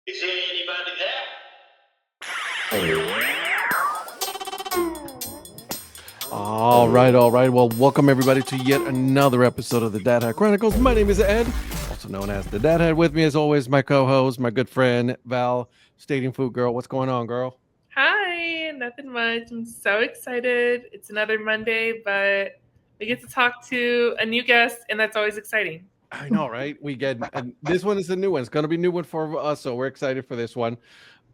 Is there anybody there? All right. Well, welcome everybody to yet another episode of the Dad Hat Chronicles. My name is Ed, also known as the Dad Hat. With me, as always, my co-host, my good friend Val, Stadium Food Girl. What's going on, girl? Hi, nothing much. I'm so excited. It's another Monday, but we get to talk to a new guest, and that's always exciting. I know, right? And this one is a new one. It's going to be a new one for us, so we're excited for this one.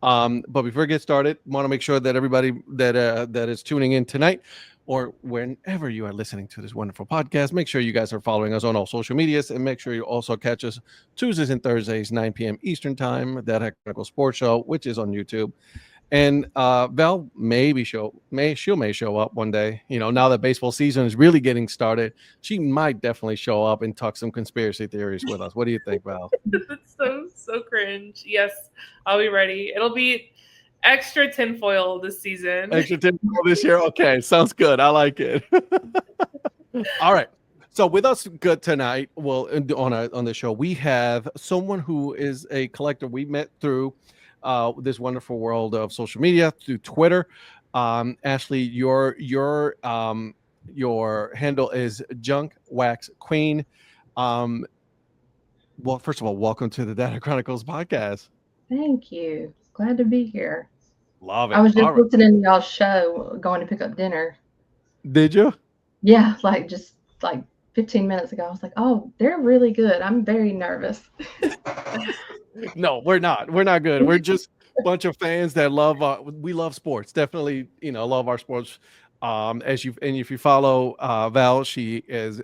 But before we get started, want to make sure that everybody that is tuning in tonight, or whenever you are listening to this wonderful podcast, make sure you guys are following us on all social medias, and make sure you also catch us Tuesdays and Thursdays, 9 p.m. Eastern Time, that Heck Chronicles Sports Show, which is on YouTube. And Val may show up one day. You know, now that baseball season is really getting started, she might definitely show up and talk some conspiracy theories with us. What do you think, Val? That's so cringe. Yes, I'll be ready. It'll be extra tinfoil this season. Extra tip this year. Okay, sounds good. I like it. All right. So with us good tonight, well, on the show, we have someone who is a collector we met through this wonderful world of social media, through Twitter. Ashley, your handle is Junk Wax Queen. Well, first of all, welcome to the Data Chronicles podcast. Thank you. Glad to be here. Love it. I was just All right. listening to y'all's show, going to pick up dinner. Did you? Yeah, just 15 minutes ago. I was like, oh, they're really good. I'm very nervous. No, we're not. We're not good. We're just a bunch of fans that love. We love sports. Definitely, love our sports. If you follow Val, she is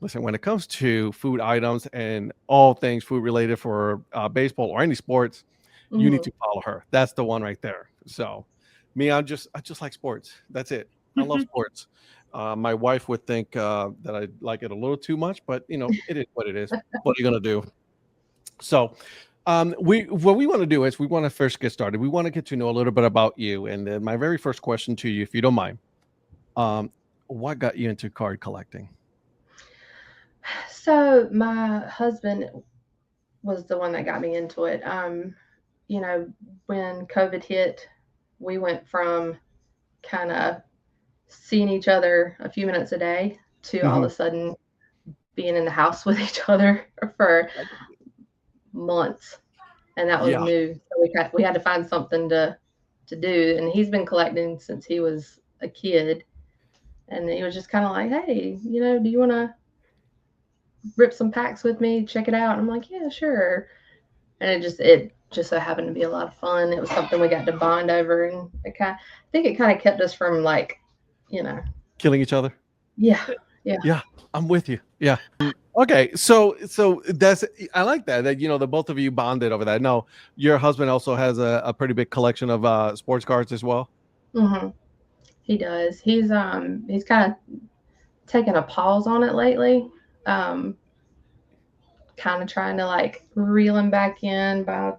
listen. When it comes to food items and all things food related for baseball or any sports, you need to follow her. That's the one right there. So, me, I just like sports. That's it. I love sports. My wife would think that I like it a little too much, but it is what it is. What are you gonna do? So, what we want to do is we want to first get started. We want to get to know a little bit about you, and then my very first question to you, if you don't mind, what got you into card collecting? So my husband was the one that got me into it. When COVID hit, we went from kind of seeing each other a few minutes a day to all of a sudden being in the house with each other for months, and that was new. So we had to find something to do, and he's been collecting since he was a kid, and he was just kind of like, hey, do you want to rip some packs with me, check it out? And I'm like, yeah, sure. And it just so happened to be a lot of fun. It was something we got to bond over, and I think it kind of kept us from killing each other. Yeah. I'm with you. Yeah. Okay, so that's, I like that the both of you bonded over that. No, your husband also has a pretty big collection of sports cards as well. He does. He's kind of taken a pause on it lately. Kind of trying to reel him back in by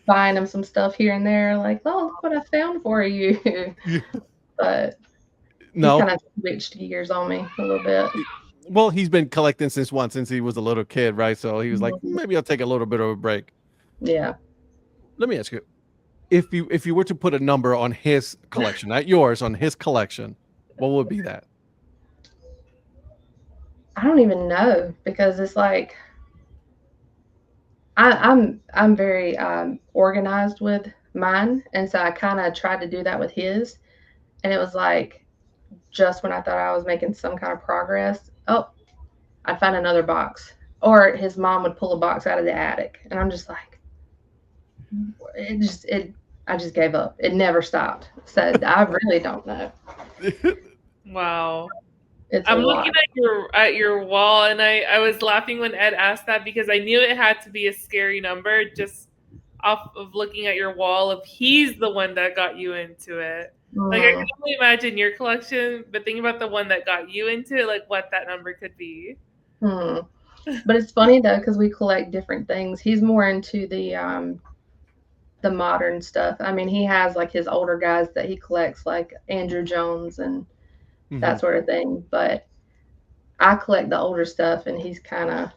buying him some stuff here and there. Like, oh, look what I found for you. But no, he kind of switched gears on me a little bit. Well, he's been collecting since he was a little kid, right? So he was like, maybe I'll take a little bit of a break. Yeah. Let me ask you, if you were to put a number on his collection, not yours, on his collection, what would be that? I don't even know, because it's like I'm very organized with mine, and so I kind of tried to do that with his, and it was like just when I thought I was making some kind of progress, I'd find another box, or his mom would pull a box out of the attic, and I'm just like, I just gave up. It never stopped. So I really don't know. Wow. I'm looking at your wall, and I was laughing when Ed asked that, because I knew it had to be a scary number just off of looking at your wall, if he's the one that got you into it. I can only imagine your collection, but think about the one that got you into it, like what that number could be. But it's funny though, because we collect different things. He's more into the modern stuff. I mean, he has his older guys that he collects, like Andrew Jones and that sort of thing. But I collect the older stuff, and he's kind of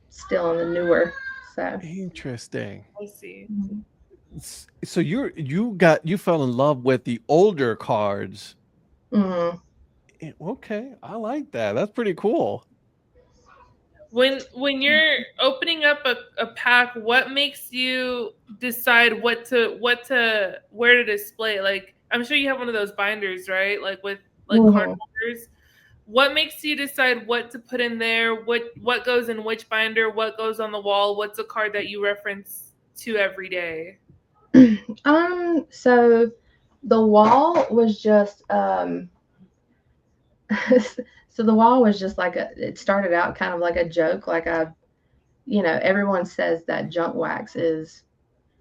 still on the newer So, Interesting. I see. mhm. So you fell in love with the older cards. Mhm. Okay, I like that. That's pretty cool. When you're opening up a pack, what makes you decide what to where to display? Like, I'm sure you have one of those binders, right? Like with like card Mhm. holders. What makes you decide what to put in there? What goes in which binder? What goes on the wall? What's a card that you reference to every day? So the wall was just so the wall was just like it started out kind of like a joke, like everyone says that junk wax is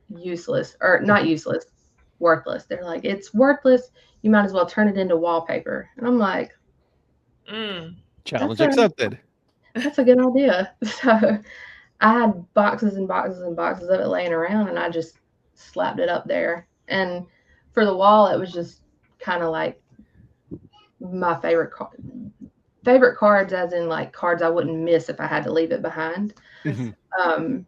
useless, or not useless, worthless. They're like, it's worthless, you might as well turn it into wallpaper. And I'm like, Mm. that's Challenge a accepted. that's a good idea. So I had boxes and boxes and boxes of it laying around, and I just slapped it up there. And for the wall, it was just kind of like my favorite cards, as in like cards I wouldn't miss if I had to leave it behind. Mhm. Um,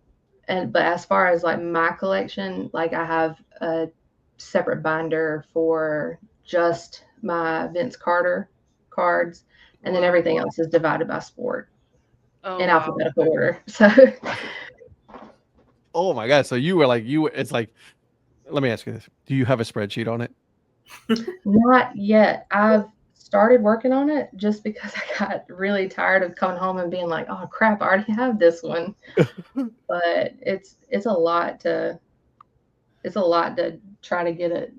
but as far as like my collection, like I have a separate binder for just my Vince Carter cards, and then Wow. everything else is divided by sport Oh in wow. alphabetical order. So Oh my god! So you were like you. It's like, let me ask you this: do you have a spreadsheet on it? not yet. I've started working on it just because I got really tired of coming home and being like, oh crap, I already have this one. But it's a lot to try to get it,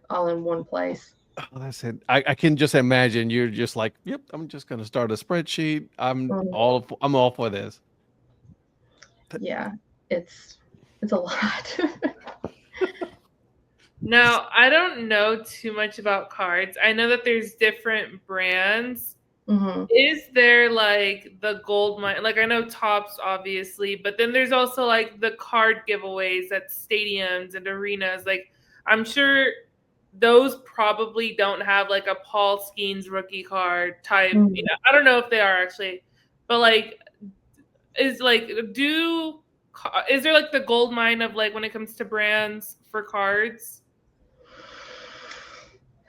all in one place. Oh, that's it. I can just imagine you're just like, yep. I'm just gonna start a spreadsheet. I'm all for this. Yeah, it's a lot. Now, I don't know too much about cards. I know that there's different brands. Hmm. Is there like the gold mine? Like I know Tops obviously, but then there's also like the card giveaways at stadiums and arenas. Like I'm sure those probably don't have like a Paul Skeens rookie card type. You Hmm. know, I don't know if they are actually, but like is like do is there like the gold mine of like when it comes to brands for cards?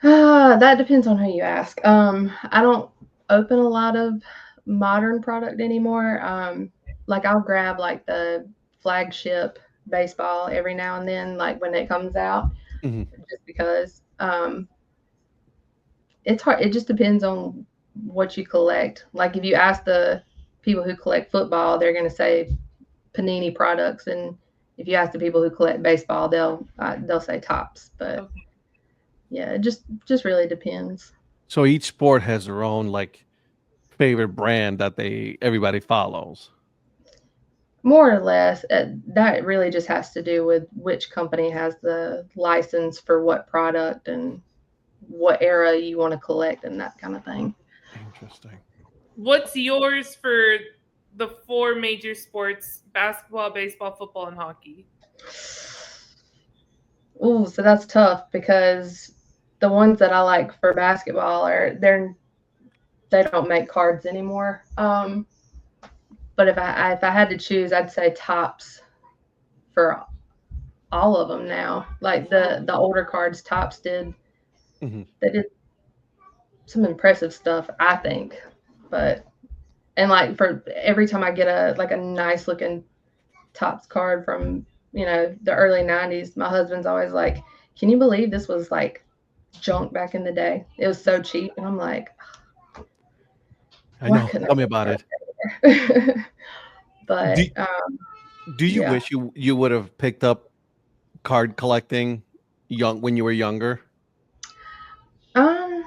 That depends on who you ask. I don't open a lot of modern product anymore. Like I'll grab like the flagship baseball every now and then, like when it comes out, Mhm. just because it's hard. It just depends on what you collect. Like if you ask the people who collect football, they're going to say Panini products, and if you ask the people who collect baseball, they'll say Tops. But Okay. yeah, it just really depends. So each sport has their own like favorite brand that everybody follows. More or less, that really just has to do with which company has the license for what product and what era you want to collect and that kind of thing. Interesting. What's yours for the four major sports: basketball, baseball, football, and hockey? Ooh, so that's tough because the ones that I like for basketball they don't make cards anymore. But if I had to choose, I'd say Tops for all of them now. Like the older cards, Tops Hmm. they did some impressive stuff, I think. But and like for every time I get a nice looking Tops card from the early '90s, my husband's always like, "Can you believe this was like junk back in the day? It was so cheap." And I'm like, I "Why know. couldn't Tell me about I it. get better?" Do But Do you yeah. wish you would have picked up card collecting young when you were younger? Um,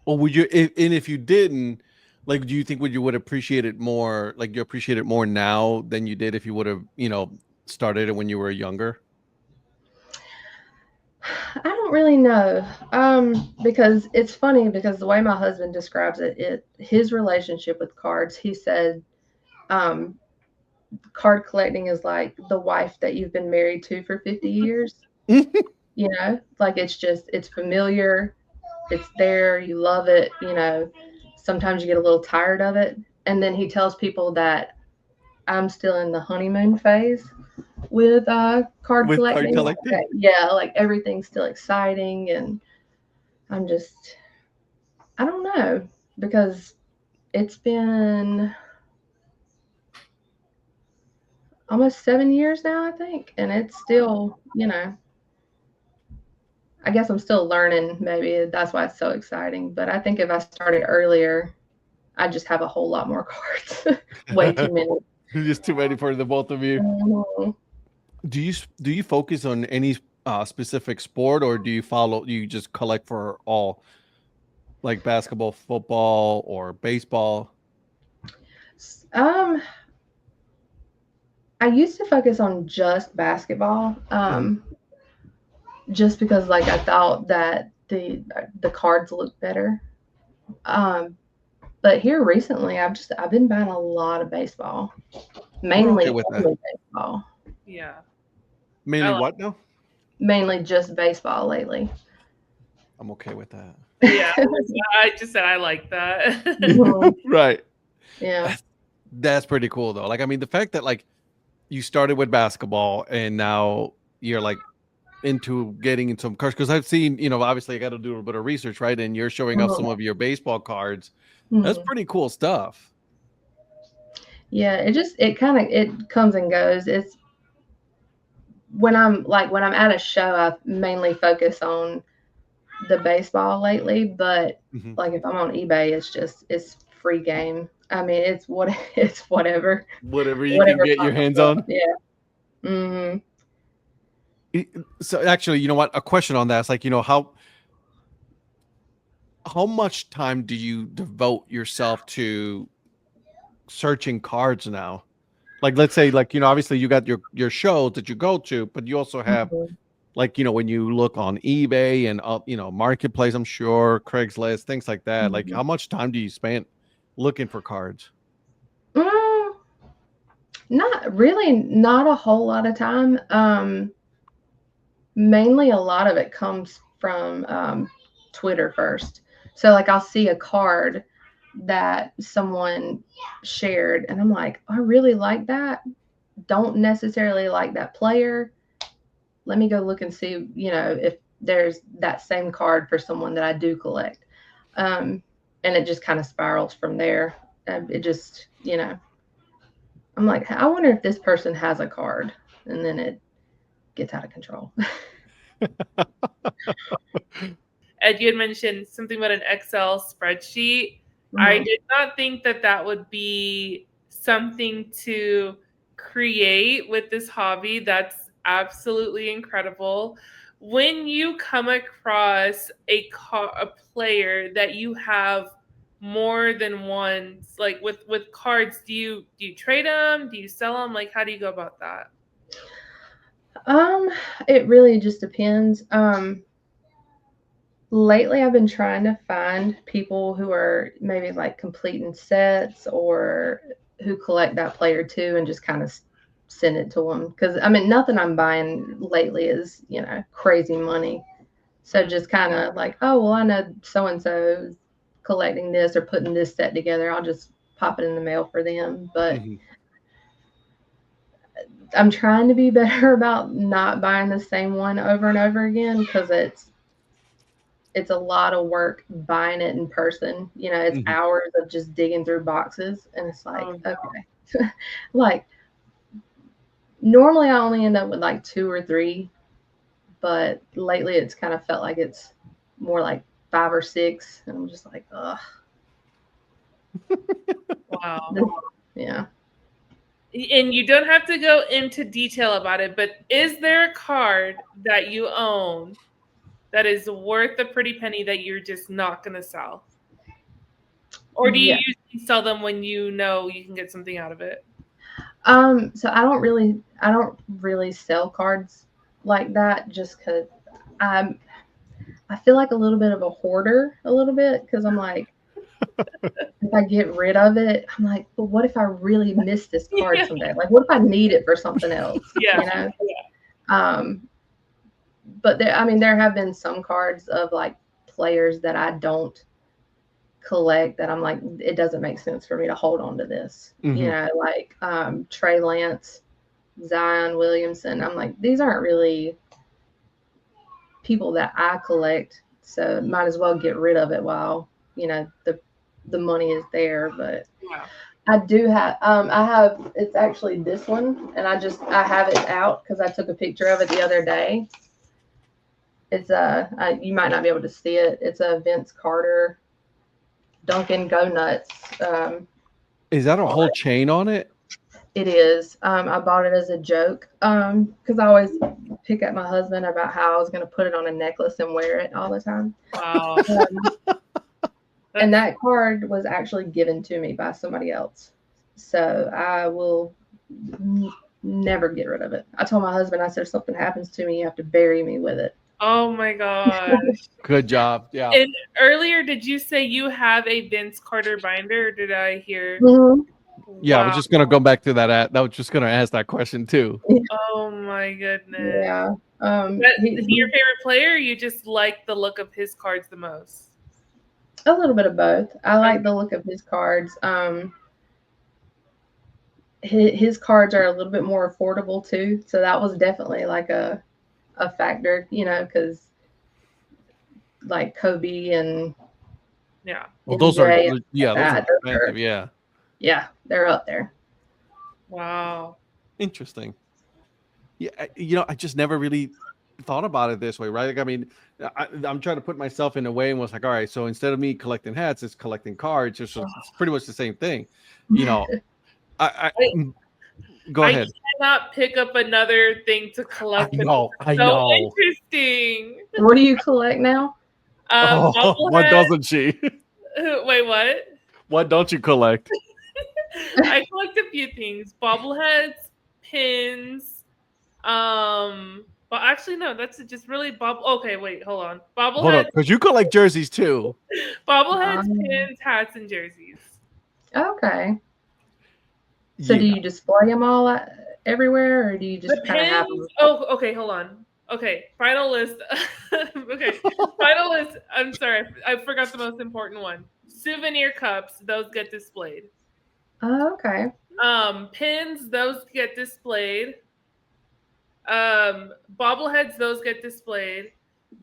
Or would you if you didn't, like do you think would you would appreciate it more, like you appreciate it more now than you did if you would have, started it when you were younger? I don't really know. Because it's funny because the way my husband describes his relationship with cards, he said, um, card collecting is like the wife that you've been married to for 50 years. Like it's familiar, it's there, you love it. Sometimes you get a little tired of it. And then he tells people that I'm still in the honeymoon phase with card With card collecting. collecting? Yeah, like everything's still exciting, and I'm just, I don't know, because it's been almost 7 years now, I think, and it's still, I guess I'm still learning. Maybe that's why it's so exciting. But I think if I started earlier, I just have a whole lot more cards. Way too many. Just too many for the both of you. Mhm. Do you focus on any specific sport, or do you just collect for all, like basketball, football, or baseball? Um, I used to focus on just basketball, just because like I thought that the cards looked better. Um, but here recently, I've been buying a lot of baseball, We're okay mainly with that. only baseball, Yeah. Mainly what now? mainly just baseball lately. I'm okay with that. Yeah. I just said I like that. Mhm. Right. Yeah. That's pretty cool though. Like, I mean, the fact that like you started with basketball and now you're like into getting into some cards, because I've seen, obviously I got to do a little bit of research, right? And you're showing off some Mhm. of your baseball cards. That's Mhm. pretty cool stuff. Yeah, it comes and goes. It's when I'm at a show, I mainly focus on the baseball lately, but Mhm. like if I'm on eBay, it's free game. I mean, it's whatever Whatever you can whatever get your pops hands up. on. Yeah. Hmm. So actually, you know what? A question on that is like, how much time do you devote yourself to searching cards now? Like, let's say, like, obviously you got your shows that you go to, but you also have, Hmm. like, when you look on eBay and Marketplace, I'm sure, Craigslist, things like that. Like, Hmm. how much time do you spend looking for cards? Mm, not really, not a whole lot of time. Mainly a lot of it comes from Twitter first. So like I'll see a card that someone shared, and I'm like, I really like that. Don't necessarily like that player. Let me go look and see, if there's that same card for someone that I do collect. Um, and it just kind of spirals from there. It just, I'm like, I wonder if this person has a card, and then it gets out of control. Ed, you had mentioned something about an Excel spreadsheet. I Mhm. did not think that that would be something to create with this hobby. That's absolutely incredible. When you come across a player that you have more than one, like with cards, do you trade them? Do you sell them? Like, how do you go about that? Um, it really just depends. Lately I've been trying to find people who are maybe like completing sets or who collect that player too, and just kind of send it to them. Because I mean, nothing I'm buying lately is crazy money. So Mm. just kind of like, oh well, I know so and so is collecting this or putting this set together. I'll just pop it in the mail for them. But Mhm. I'm trying to be better about not buying the same one over and over again, because it's a lot of work buying it in person. It's Mhm. hours of just digging through boxes, and it's like, Oh, okay. Like normally I only end up with like two or three, but lately it's kind of felt like it's more like five or six, and I'm just like, ugh. wow. Yeah. And you don't have to go into detail about it, but is there a card that you own that is worth a pretty penny that you're just not going to sell? Or do you Yeah. usually sell them when you know you can get something out of it? So I don't really sell cards like that, just because I'm I feel like a little bit of a hoarder, a little bit, because I'm like, if I get rid of it, I'm like, but what if I really miss this card Yeah. someday? Like, what if I need it for something else? Yeah. Um, but there have been some cards of like players that I don't collect that I'm like, it doesn't make sense for me to hold on to this. You Mhm. know, like Trey Lance, Zion Williamson. I'm like, these aren't really people that I collect, so might as well get rid of it while the money is there. But Yeah. I do have I have it's actually this one, and I have it out because I took a picture of it the other day. It's you might not be able to see it. It's a Vince Carter Dunkin' Go Nuts. Is that a whole chain on it? It is. I bought it as a joke because I always pick at my husband about how I was going to put it on a necklace and wear it all the time. Wow. And that card was actually given to me by somebody else. So I will never get rid of it. I told my husband, I said, if something happens to me, you have to bury me with it. Oh my gosh. Good job. Yeah. And earlier, did you say you have a Vince Carter binder, or did I hear? Mm-hmm. Yeah, I Wow. was just gonna go back to that. I was just gonna ask that question too. Oh my goodness. Yeah. Is he your favorite player, or you just like the look of his cards the most? A little bit of both. I like the look of his cards. His cards are a little bit more affordable too, so that was definitely like a factor, because like Kobe and Yeah. Well, those are MJ and those are that, expensive. Yeah. they're up there. Wow. Interesting. Yeah, I just never really thought about it this way, right? Like, I mean, I'm trying to put myself in a way and was like, all right, so instead of me collecting hats, it's collecting cards. It's pretty much the same thing. Go ahead. I cannot pick up another thing to collect. I so know. interesting. What do you collect now? What doesn't she? Wait, what? What don't you collect? I collect a few things: bobbleheads, pins. But actually, no, that's just really Okay, wait, hold on. Hold Bobbleheads, on, because you collect jerseys too. bobbleheads, pins, hats, and jerseys. Okay. So do you display them all everywhere, or do you just kind of have them? Oh, okay, hold on. Okay, final list. Okay, final list. I'm sorry, I forgot the most important one. Souvenir cups, those get displayed. Oh, okay. Pins, those get displayed. Bobbleheads, those get displayed.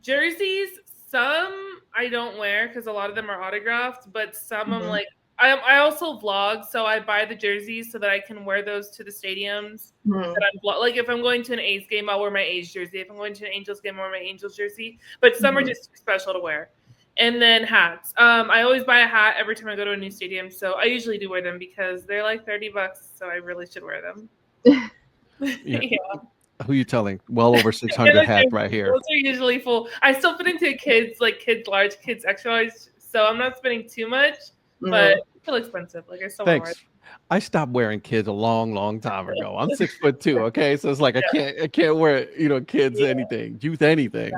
Jerseys, some I don't wear because a lot of them are autographed, but some I'm like, I also vlog, so I buy the jerseys so that I can wear those to the stadiums. Like if I'm going to an A's game, I'll wear my A's jersey. If I'm going to an Angels game, I'll wear my Angels jersey. But some are just special to wear. And then hats. I always buy a hat every time I go to a new stadium, so I usually do wear them because they're like $30, so I really should wear them. Yeah. Who are you telling? Well over 600 hats right here. Those are usually full. I still fit into kids, like kids large, kids extra large, so I'm not spending too much, but it's still expensive. Like I still want to wear them. I stopped wearing kids a long time ago. I'm 6'2", okay? So it's like I can't wear, kids anything, youth anything.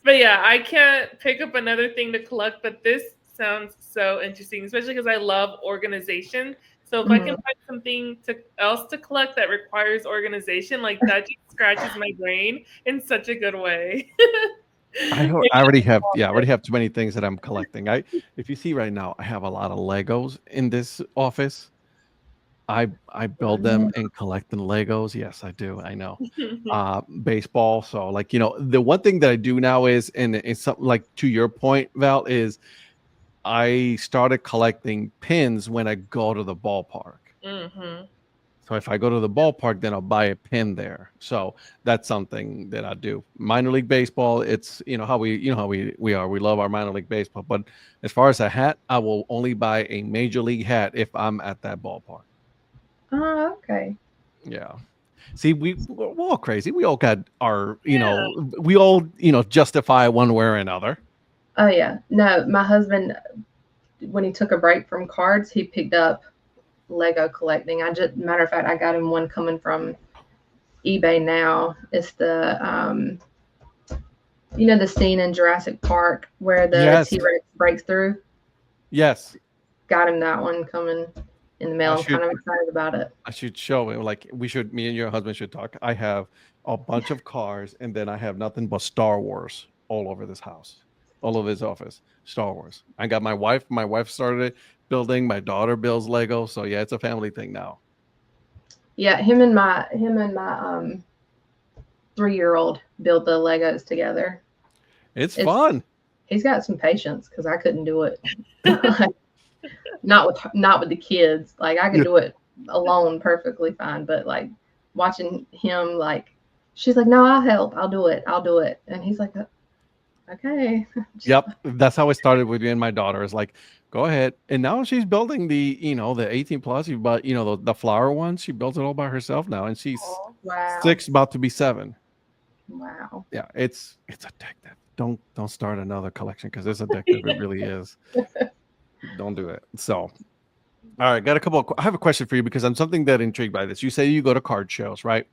But yeah, I can't pick up another thing to collect, but this sounds so interesting, especially because I love organization. So if I can find something else to collect that requires organization, like that just scratches my brain in such a good way. I already have too many things that I'm collecting. If you see right now, I have a lot of Legos in this office. I build them and collect the Legos. Yes, I do. I know. Baseball. So like, the one thing that I do now is, and it's something like to your point, Val, is I started collecting pins when I go to the ballpark. So if I go to the ballpark, then I'll buy a pin there. So that's something that I do. Minor league baseball, it's how we are. We love our minor league baseball. But as far as a hat, I will only buy a major league hat if I'm at that ballpark. Oh, okay. Yeah. See, we're all crazy. We all got our, we all, justify one way or another. Oh yeah. No, my husband, when he took a break from cards, he picked up Lego collecting. Matter of fact, I got him one coming from eBay now. It's the the scene in Jurassic Park where the T-Rex breaks through. Yes. Got him that one coming in the mail. I'm kind of excited about it. I should show him. Like me and your husband should talk. I have a bunch of cars, and then I have nothing but Star Wars all over this house. all of his office. Star Wars. I got my wife. My wife started it building. My daughter builds Lego. So yeah, it's a family thing now. Yeah, him and my 3-year-old build the Legos together. It's It's fun. He's got some patience because I couldn't do it. Not with the kids. Like I could do it alone perfectly fine, but like watching him, like she's like, "No, I'll help. I'll do it. I'll do it." And he's like, "Okay." Yep, that's how it started with me and my daughter. Is like, go ahead, and now she's building the 18 plus. But the flower one, she builds it all by herself now, and she's Aw. Wow. 6, about to be 7. Wow. Yeah, it's addictive. Don't start another collection because it's addictive. It really is. Don't do it. So, all right, got a couple. I have a question for you because I'm something that intrigued by this. You say you go to card shows, right?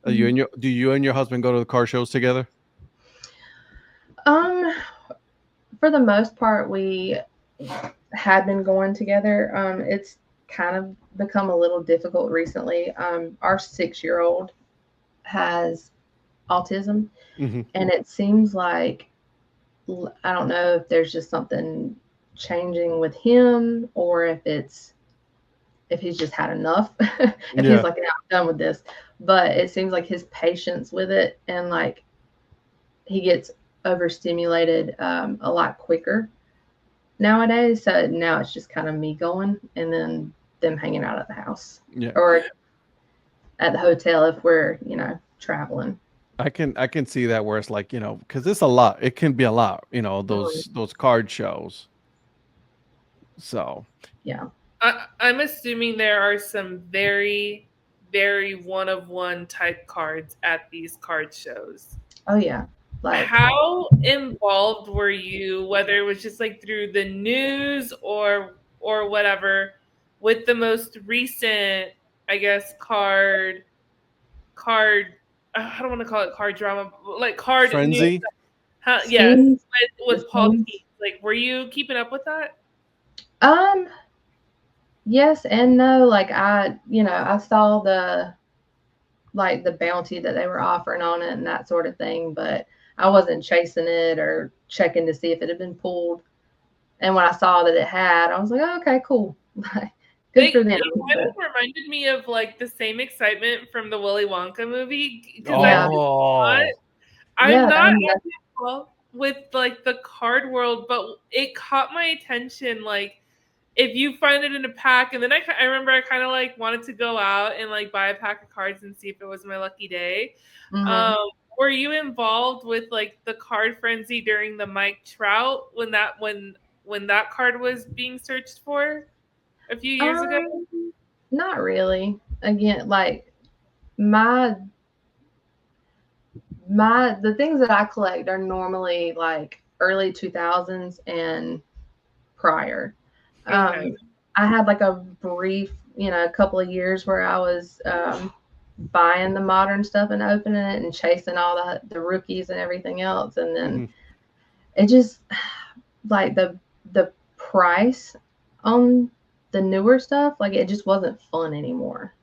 Do you and your husband go to the card shows together? Um, for the most part, we had been going together. It's kind of become a little difficult recently. Our 6-year-old has autism, Mm-hmm. and it seems like I don't know if there's just something changing with him or if he's just had enough. If he's Yeah. like, "Yeah, I'm done with this." But it seems like his patience with it, and like he gets overstimulated a lot quicker nowadays. So now it's just kind of me going and then them hanging out at the house Yeah. or at the hotel if we're, traveling. I can see that where it's like, because it's a lot. It can be a lot, those card shows. So Yeah. I'm assuming there are some very, very one of one type cards at these card shows. Oh yeah. Like How involved were you, whether it was just like through the news or whatever, with the most recent, I guess, card I don't want to call it card drama, but like card news. Frenzy. Yes, schemes, with Paul schemes. Keats. Like, were you keeping up with that? Um yes and no. Like I saw the bounty that they were offering on it and that sort of thing, but I wasn't chasing it or checking to see if it had been pulled. And when I saw that it had, I was like, oh, okay, cool. Good for them. It kind of reminded me of like the same excitement from the Willy Wonka movie because Yeah. I'm Yeah, not I mean, as involved with like the card world, but it caught my attention. Like if you find it in a pack, and then I remember I kind of like wanted to go out and like buy a pack of cards and see if it was my lucky day. mhm. Were you involved with like the card frenzy during the Mike Trout when that card was being searched for a few years ago? Not really. Again, like my the things that I collect are normally like early 2000s and prior. Okay. I had like a brief, a couple of years where I was buying the modern stuff and opening it and chasing all the rookies and everything else, and then it just like the price on the newer stuff, like it just wasn't fun anymore.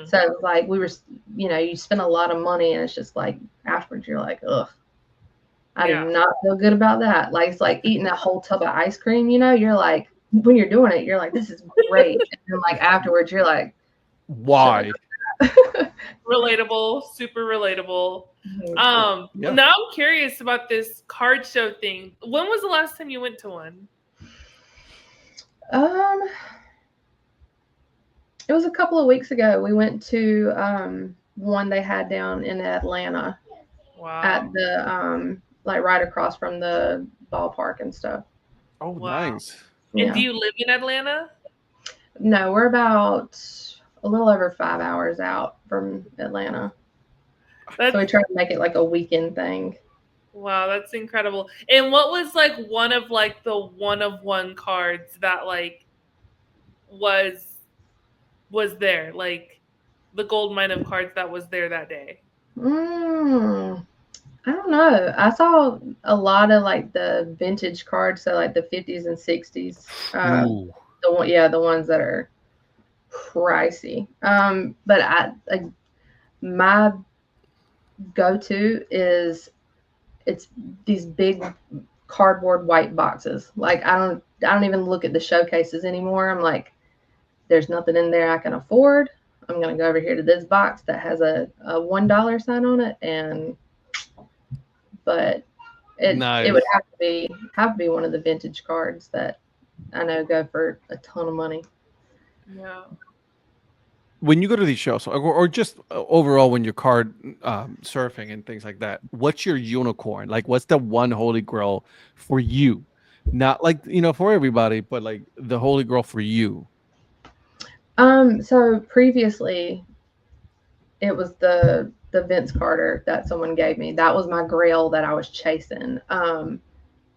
So like we were, you spend a lot of money and it's just like afterwards you're like, ugh, I do not feel good about that. Like it's like eating a whole tub of ice cream, you're like, when you're doing it, you're like, this is great. And then like afterwards you're like, why? Relatable, super relatable. Yeah. Now I'm curious about this card show thing. When was the last time you went to one? It was a couple of weeks ago. We went to one they had down in Atlanta. Wow. At the like right across from the ballpark and stuff. Oh, Wow. nice. And Yeah. do you live in Atlanta? No, we're about a little over 5 hours out from Atlanta. So we try to make it like a weekend thing. Wow, that's incredible. And what was like one of like the one of one cards that like was there, like the gold mine of cards that was there that day? I don't know. I saw a lot of like the vintage cards, so like the 50s and 60s. The ones that are pricey. But my go-to is it's these big cardboard white boxes. Like I don't even look at the showcases anymore. I'm like, there's nothing in there I can afford. I'm gonna go over here to this box that has a $1 sign on it, but it would Nice. have to be one of the vintage cards that I know go for a ton of money. Yeah. When you go to these shows, or just overall when you're card surfing and things like that, what's your unicorn? Like, what's the one holy grail for you? Not like, for everybody, but like the holy grail for you. So previously it was the Vince Carter that someone gave me. That was my grail that I was chasing. And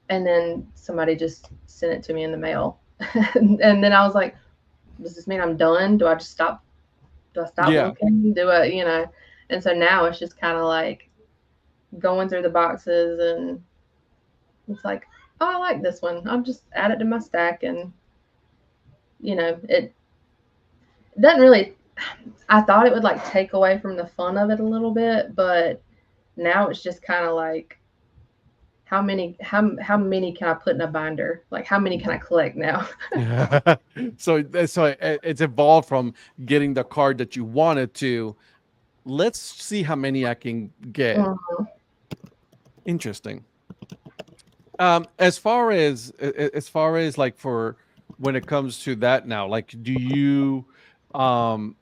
then somebody just sent it to me in the mail. And then I was like, does this mean I'm done? Do I just stop? Do I stop Yeah. looking? And so now it's just kind of like going through the boxes, and it's like, oh, I like this one. I'll just add it to my stack. And, it doesn't really, I thought it would like take away from the fun of it a little bit, but now it's just kind of like, how many can I put in a binder? Like, how many can I collect now? So it's evolved from getting the card that you wanted to, let's see how many I can get. Mhm. Interesting. As far as like, for when it comes to that now, like, um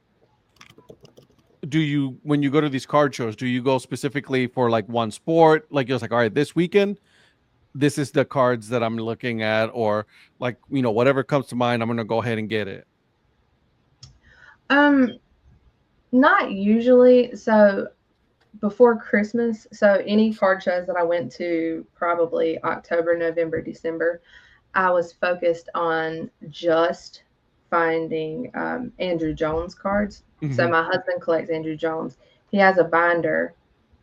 when you go to these card shows, do you go specifically for like one sport? Like, you're like, all right, this weekend, this is the cards that I'm looking at, or like, whatever comes to mind, I'm gonna go ahead and get it. Um, Not usually. So before Christmas, so any card shows that I went to, probably October, November, December, I was focused on just finding Andrew Jones cards. So Mhm. my husband collects Andrew Jones. He has a binder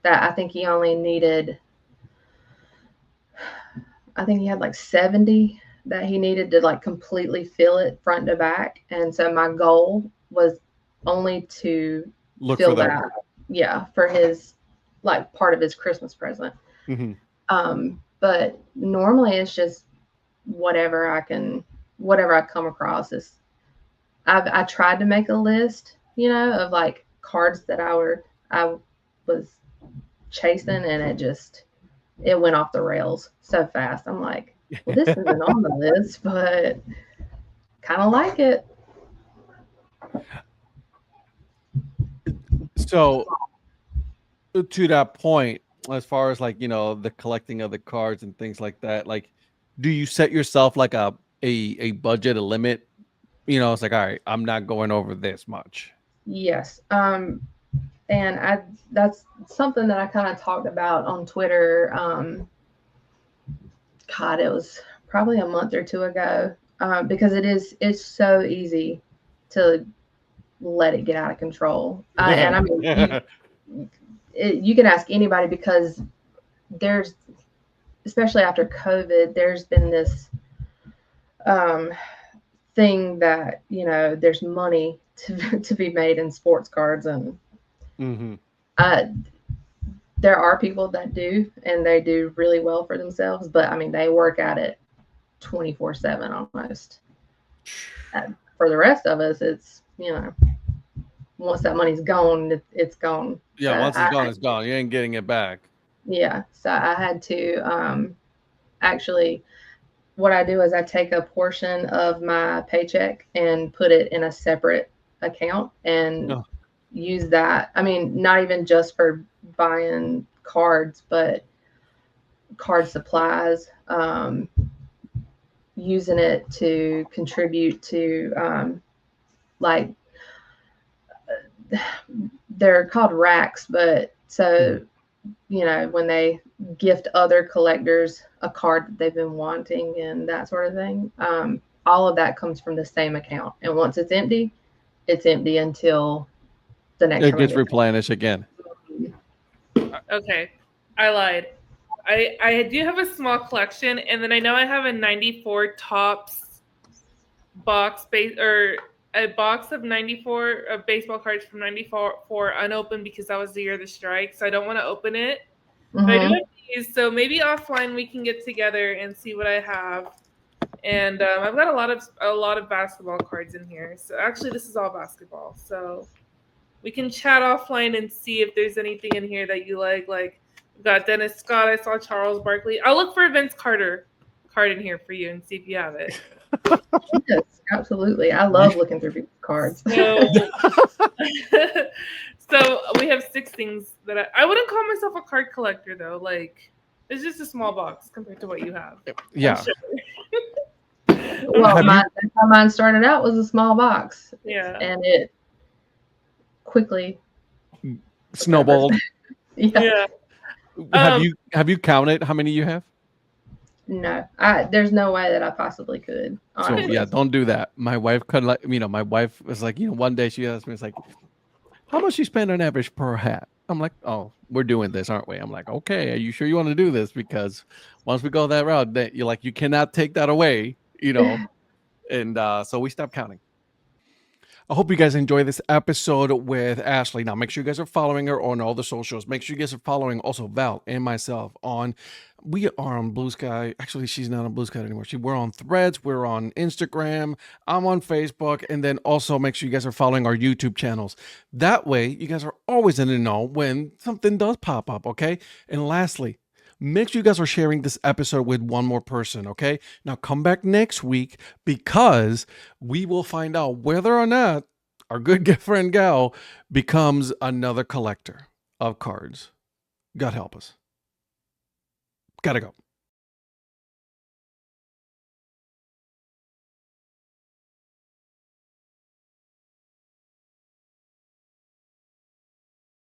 that I think he only needed. I think he had like 70 that he needed to like completely fill it front to back. And so my goal was only to Look for fill that. that, yeah, for his, like, part of his Christmas present. Mhm. But normally it's just whatever I come across. I tried to make a list, of like cards that I was chasing, and it went off the rails so fast. I'm like, well, this isn't on the list, but kind of like it. So, to that point, as far as like, the collecting of the cards and things like that, like, do you set yourself like a budget, a limit? It's like, all right, I'm not going over this much. Yes. And that's something that I kind of talked about on Twitter. God, it was probably a month or two ago, because it's so easy to let it get out of control. And I mean, you can ask anybody, because there's, especially after COVID, there's been this um, thing that, there's money to be made in sports cards. And Mhm. uh, there are people that do, and they do really well for themselves, but I mean, they work at it 24/7 almost. For the rest of us, it's, once that money's gone, it's gone. So Yeah, once it's gone, it's gone. You ain't getting it back. yeah, so I had to, actually, what I do is I take a portion of my paycheck and put it in a separate account, and Oh. use that. I mean, not even just for buying cards, but card supplies, using it to contribute to, like, they're called racks, but so, when they gift other collectors a card that they've been wanting and that sort of thing, all of that comes from the same account. And once it's empty until the next It time I gets get replenished again. Okay, I lied. I do have a small collection, and then I know I have a 94 tops box or a box of 94 of baseball cards from 94 unopened, because that was the year of the strike. So I don't want to open it. But I do Mhm. have these, so maybe offline we can get together and see what I have. And I've got a lot of basketball cards in here. So actually, this is all basketball. So we can chat offline and see if there's anything in here that you like. Like, we've got Dennis Scott. I saw Charles Barkley. I'll look for a Vince Carter card in here for you and see if you have it. Yes, absolutely. I love looking through people's cards. So, so we have 6 things that I wouldn't call myself a card collector though. Like, it's just a small box compared to what you have. Yeah. Sure. Well, that's how mine started out, was a small box. Yeah. And it quickly Snowballed. Yeah. Have you counted how many you have? No, there's no way that I possibly could. So Honestly. yeah, don't do that. My wife could my wife was like, one day she asked me, it's like, how much you spend on average per hat? I'm like, oh, we're doing this, aren't we? I'm like, okay, are you sure you want to do this? Because once we go that route, then you're like, you cannot take that away, and so we stopped counting. I hope you guys enjoy this episode with Ashley. Now, make sure you guys are following her on all the socials. Make sure you guys are following also Val and myself we are on Blue Sky. Actually, she's not on Blue Sky anymore. We're on Threads. We're on Instagram. I'm on Facebook. And then also make sure you guys are following our YouTube channels. That way, you guys are always in the know when something does pop up, okay? And lastly, make sure you guys are sharing this episode with one more person, okay? Now come back next week because we will find out whether or not our good friend Gal becomes another collector of cards. God help us. Gotta go.